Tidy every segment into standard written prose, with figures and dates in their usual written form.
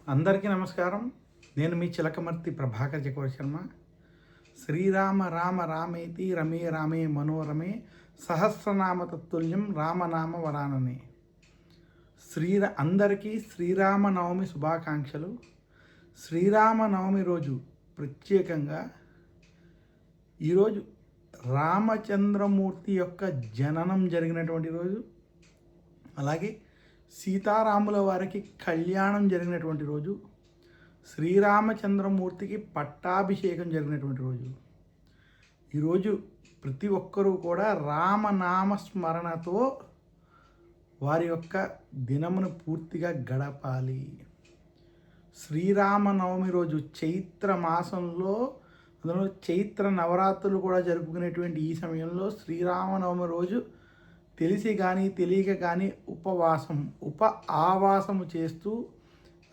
అందరికీ నమస్కారం. నేను మీ చిలకమర్తి ప్రభాకర్ చక్రవర్తి శర్మ. శ్రీరామ రామ రామేతి రమే రామే మనోరమే సహస్రనామ తత్తుల్యం రామనామ వరాననే. అందరికీ శ్రీరామనవమి శుభాకాంక్షలు. శ్రీరామనవమి రోజు ప్రత్యేకంగా ఈరోజు రామచంద్రమూర్తి యొక్క జననం జరిగినటువంటి రోజు, అలాగే సీతారాముల వారికి కళ్యాణం జరిగినటువంటి రోజు, శ్రీరామచంద్రమూర్తికి పట్టాభిషేకం జరిగినటువంటి రోజు. ఈరోజు ప్రతి ఒక్కరూ కూడా రామనామ స్మరణతో వారి యొక్క దినమును పూర్తిగా గడపాలి. శ్రీరామనవమి రోజు చైత్ర మాసంలో, అందులో చైత్ర నవరాత్రులు కూడా జరుపుకునేటువంటి ఈ సమయంలో శ్రీరామనవమి రోజు తెలిసి కానీ తెలియక కానీ ఆవాసము చేస్తూ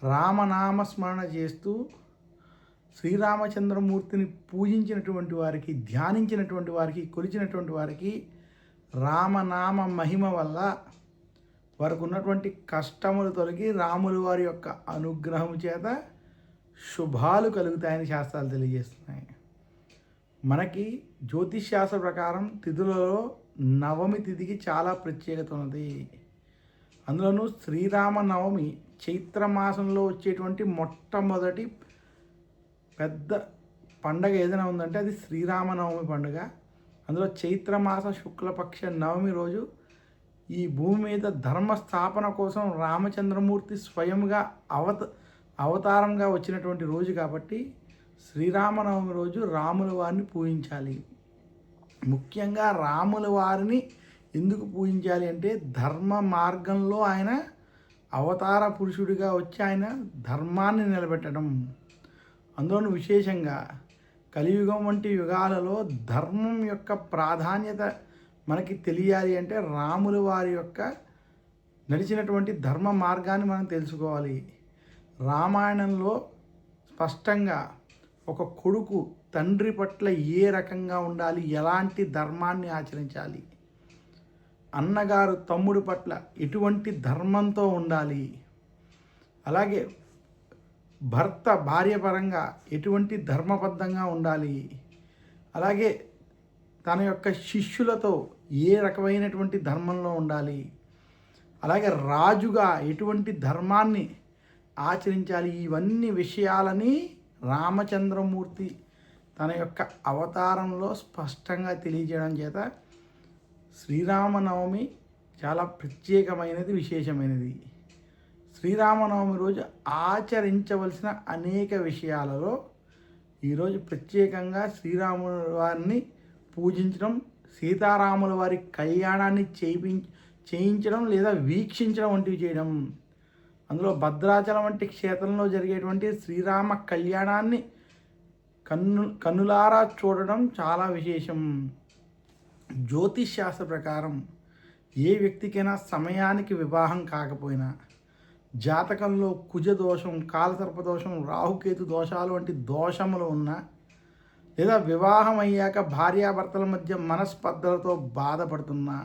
రామనామస్మరణ చేస్తూ శ్రీరామచంద్రమూర్తిని పూజించినటువంటి వారికి, ధ్యానించినటువంటి వారికి, కొలిచినటువంటి వారికి రామనామ మహిమ వల్ల వారికి ఉన్నటువంటి కష్టములు తొలగి రాములు వారి యొక్క అనుగ్రహం చేత శుభాలు కలుగుతాయని శాస్త్రాలు తెలియజేస్తున్నాయి. మనకి జ్యోతిష్ శాస్త్ర ప్రకారం తిథులలో నవమి తిథికి చాలా ప్రత్యేకత ఉన్నది. అందులోనూ శ్రీరామనవమి చైత్రమాసంలో వచ్చేటువంటి మొట్టమొదటి పెద్ద పండగ ఏదైనా ఉందంటే అది శ్రీరామనవమి పండుగ. అందులో చైత్రమాస శుక్లపక్ష నవమి రోజు ఈ భూమి మీద ధర్మ స్థాపన కోసం రామచంద్రమూర్తి స్వయంగా అవతారంగా వచ్చినటువంటి రోజు కాబట్టి శ్రీరామనవమి రోజు రాముల వారిని పూజించాలి. ముఖ్యంగా రాముల వారిని ఎందుకు పూజించాలి అంటే ధర్మ మార్గంలో ఆయన అవతార పురుషుడిగా వచ్చి ఆయన ధర్మాన్ని నిలబెట్టడం. అందులోనూ విశేషంగా కలియుగం వంటి యుగాలలో ధర్మం యొక్క ప్రాధాన్యత మనకి తెలియాలి అంటే రాముల వారి యొక్క నడిచినటువంటి ధర్మ మార్గాన్ని మనం తెలుసుకోవాలి. రామాయణంలో స్పష్టంగా ఒక కొడుకు తండ్రి పట్ల ఏ రకంగా ఉండాలి, ఎలాంటి ధర్మాన్ని ఆచరించాలి, అన్నగారు తమ్ముడి పట్ల ఎటువంటి ధర్మంతో ఉండాలి, అలాగే భర్త భార్య పరంగా ఎటువంటి ధర్మబద్ధంగా ఉండాలి, అలాగే తన యొక్క శిష్యులతో ఏ రకమైనటువంటి ధర్మంలో ఉండాలి, అలాగే రాజుగా ఎటువంటి ధర్మాన్ని ఆచరించాలి, ఇవన్నీ విషయాలని రామచంద్రమూర్తి తన యొక్క అవతారంలో స్పష్టంగా తెలియజేయడం చేత శ్రీరామనవమి చాలా ప్రత్యేకమైనది, విశేషమైనది. శ్రీరామనవమి రోజు ఆచరించవలసిన అనేక విషయాలలో ఈరోజు ప్రత్యేకంగా శ్రీరాముల వారిని పూజించడం, సీతారాముల వారి కళ్యాణాన్ని చేయించడం లేదా వీక్షించడం వంటివి చేయడం. అందులో భద్రాచలం వంటి క్షేత్రంలో జరిగేటువంటి శ్రీరామ కళ్యాణాన్ని కన్నులారా చూడడం చాలా విశేషం. జ్యోతిష్ శాస్త్ర ప్రకారం ఏ వ్యక్తికైనా సమయానికి వివాహం కాకపోయినా, జాతకంలో కుజదోషం, కాలసర్పదోషం, రాహుకేతు దోషాలు వంటి దోషములు ఉన్నా, లేదా వివాహం అయ్యాక భార్యాభర్తల మధ్య మనస్పర్ధలతో బాధపడుతున్నా,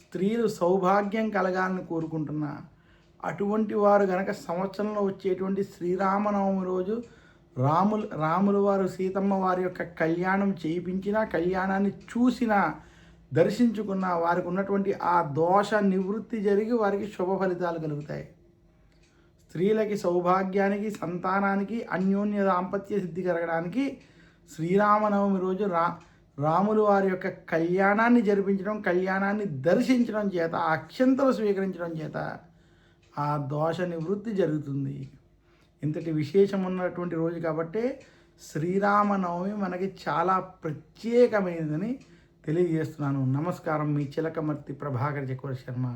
స్త్రీలు సౌభాగ్యం కలగాలని కోరుకుంటున్నా, అటువంటి వారు గనక సంవత్సరంలో వచ్చేటువంటి శ్రీరామనవమి రోజు రాముల వారు సీతమ్మ వారి యొక్క కళ్యాణం చేయించినా, కళ్యాణాన్ని చూసినా, దర్శించుకున్న వారికి ఉన్నటువంటి ఆ దోష నివృత్తి జరిగి వారికి శుభ ఫలితాలు కలుగుతాయి. స్త్రీలకి సౌభాగ్యానికి, సంతానానికి, అన్యోన్య దాంపత్య సిద్ధి కలగడానికి శ్రీరామనవమి రోజు రాములు వారి యొక్క కళ్యాణాన్ని జరిపించడం, కళ్యాణాన్ని దర్శించడం చేత, అక్షంతలు స్వీకరించడం చేత ఆ దోష నివృత్తి జరుగుతుంది. ఇంతటి విశేషం ఉన్నటువంటి రోజు కాబట్టి శ్రీరామనవమి మనకి చాలా ప్రత్యేకమైనదని తెలియజేస్తున్నాను. నమస్కారం. మీ చిలకమర్తి ప్రభాకర్ చక్రవర్తి శర్మ.